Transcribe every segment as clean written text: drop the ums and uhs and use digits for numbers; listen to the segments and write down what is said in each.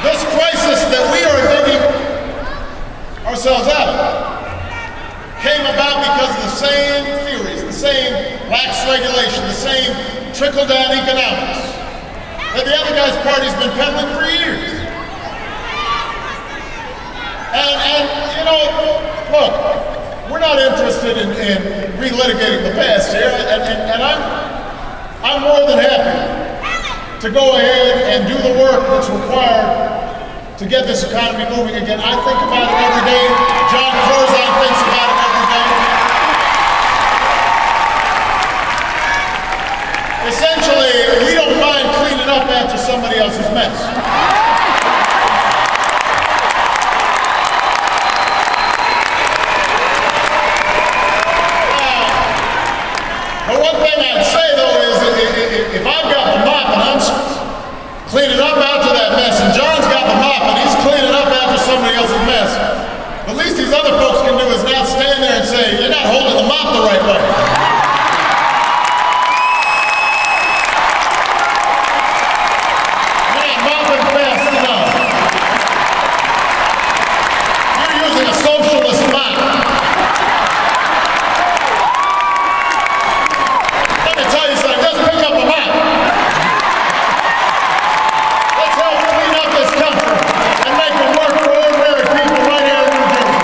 This crisis that we are digging ourselves out of came about because of the same theories, the same lax regulation, the same trickle-down economics that the other guy's party's been peddling for years. And you know, look, we're not interested in relitigating the past here, and I'm more than happy to go ahead and do the work that's required to get this economy moving again. I think about it every day. John Corzine thinks about it every day. Essentially, we don't mind cleaning up after somebody else's mess. But one thing I'd say, though, is if I've got the mop and I'm cleaning up after that mess, and John's got the mop and he's cleaning up after somebody else's mess, the least these other folks can do is not stand there and say, you're not holding the mop the right way. You're not mopping fast enough. You're using a socialist mop. Let me tell you something, just pick up a mop. Let's help clean up this country and make it work for ordinary people right here in New Jersey.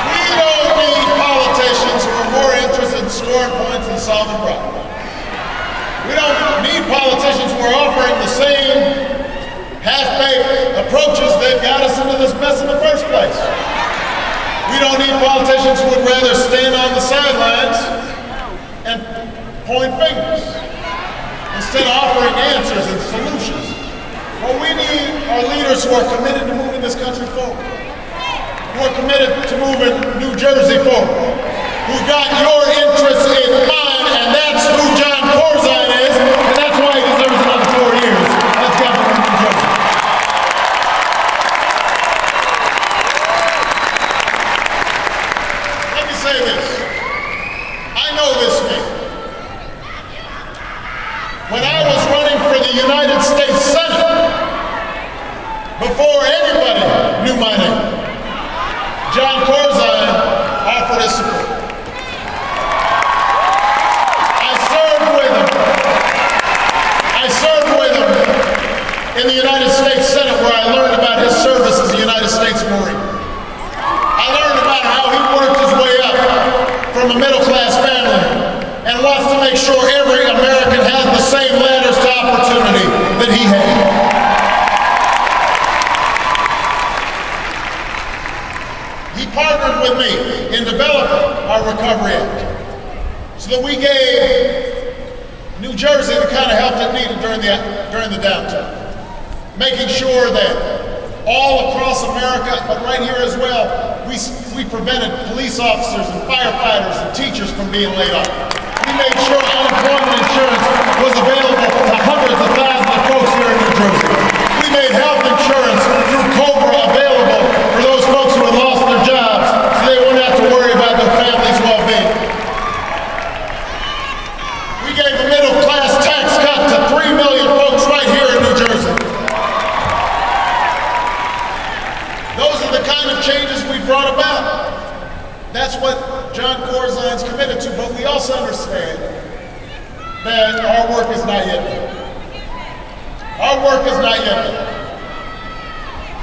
We don't need politicians who are more interested in scoring points than solving problems. We don't need politicians who are offering the same half-baked approaches that got us into this mess in the first place. We don't need politicians who would rather stand on the sidelines and point fingers instead of offering answers and solutions. What we need are leaders who are committed to moving this country forward, who are committed to moving New Jersey forward, who got your interests in mind, and that's who John Corzine is, and that's why he deserves another 4 years as governor of New Jersey. Let me say this. I know this man. When I was running for the United States Senate, before anybody knew my name, John Corzine offered his support. I served with him in the United States Senate, where I learned about his service as a United States Marine. I learned about how he worked his way up from a middle-class family and wants to make sure every American has the same ladders to opportunity that he had. He partnered with me in developing our Recovery Act so that we gave New Jersey the kind of help it needed during the downturn, making sure that all across America, but right here as well, we prevented police officers and firefighters and teachers from being laid off. We made sure unemployment insurance was available to hundreds of thousands of folks here in New Jersey. We made health insurance through COBRA available for those folks who had lost their jobs so they wouldn't have to worry about their family's well-being. We gave a middle-class tax cut to 3 million folks right here in New Jersey. Those are the kind of changes we brought about. That's what John Corzine's committed to, but we also understand that our work is not yet done. Our work is not yet done.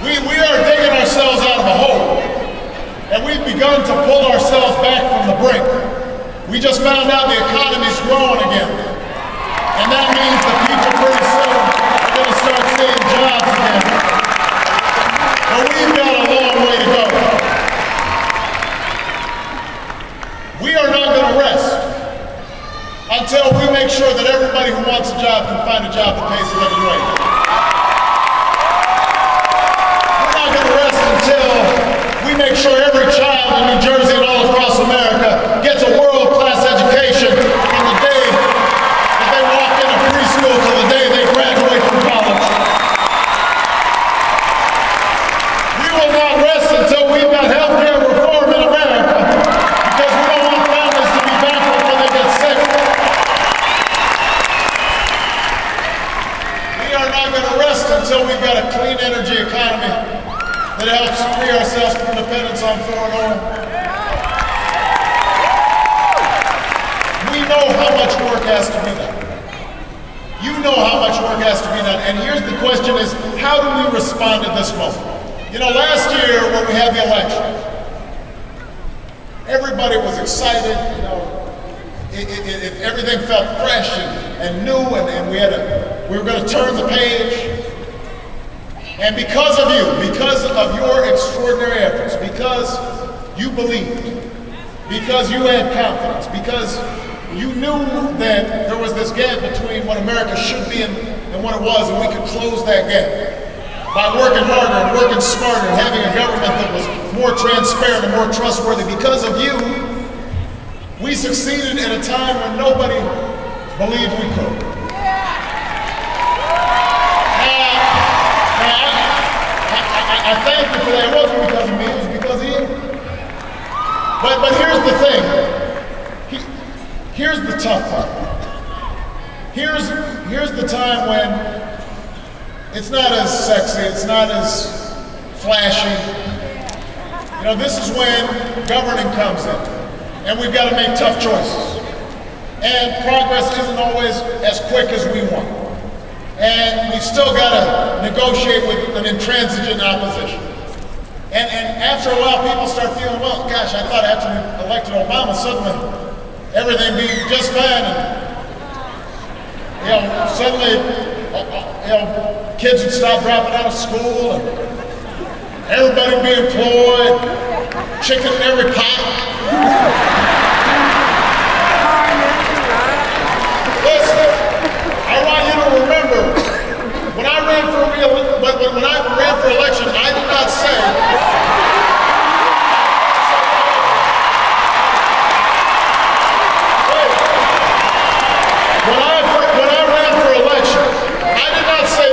We are digging ourselves out of a hole, and we've begun to pull ourselves back from the brink. We just found out the economy's growing again, and that means the people pretty soon are going to start seeing jobs again. But we've got a long way to go. We are not going to rest until we make sure that everybody who wants a job can find a job that pays a living wage. We're not going to rest until we make sure every child in New Jersey and all across America gets a world-class education from the day that they walk into preschool to the day they graduate from college. We will not rest until we've got health care reform in America. has to be done. You know how much work has to be done. And here's the question is, how do we respond at this moment? You know, last year when we had the election, everybody was excited, you know, everything felt fresh and new, and we were going to turn the page. And because of you, because of your extraordinary efforts, because you believed, because you had confidence, because you knew that there was this gap between what America should be and what it was, and we could close that gap by working harder and working smarter and having a government that was more transparent and more trustworthy. Because of you, we succeeded at a time when nobody believed we could. I thank you for that. It wasn't because of me, it was because of you. But here's the thing. Here's the tough part. Here's the time when it's not as sexy, it's not as flashy. You know, this is when governing comes in, and we've got to make tough choices. And progress isn't always as quick as we want. And we've still got to negotiate with an intransigent opposition. And after a while, people start feeling, well, gosh, I thought after we elected Obama, suddenly everything be just fine. And, you know, suddenly, you know, kids would stop dropping out of school, and everybody would be employed, chicken in every pot. Listen, I want you to remember, when I ran for election, I did not say,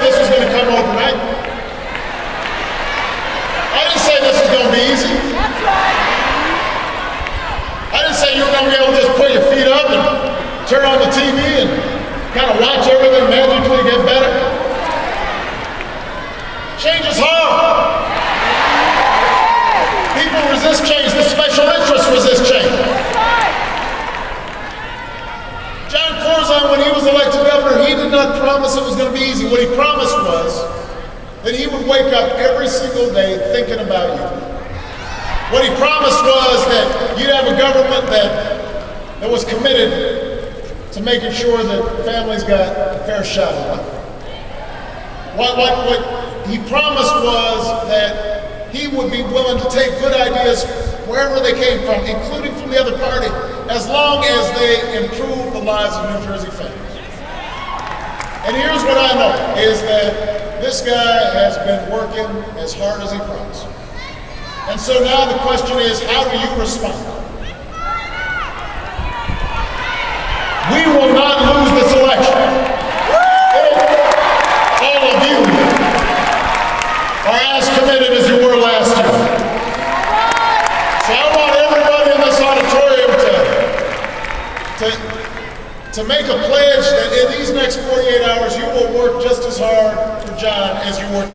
this was going to come overnight. I didn't say this was going to be easy. I didn't say you were going to be able to just put your feet up and turn on the TV and kind of watch everything magically get better. Change is hard. People resist change. The special interests resist change. John Corzine, when he was elected governor, he did not promise it was going to be easy. What he promised was that he would wake up every single day thinking about you. What he promised was that you'd have a government that was committed to making sure that families got a fair shot at life. What he promised was that he would be willing to take good ideas wherever they came from, including from the other party, as long as they improve the lives of New Jersey families. And here's what I know, is that this guy has been working as hard as he promised. And so now the question is, how do you respond? We will not lose this election. All of you are as committed as you were last year. So I want everybody in this auditorium to make a pledge that in these next 48 hours you will work just as hard for John as you worked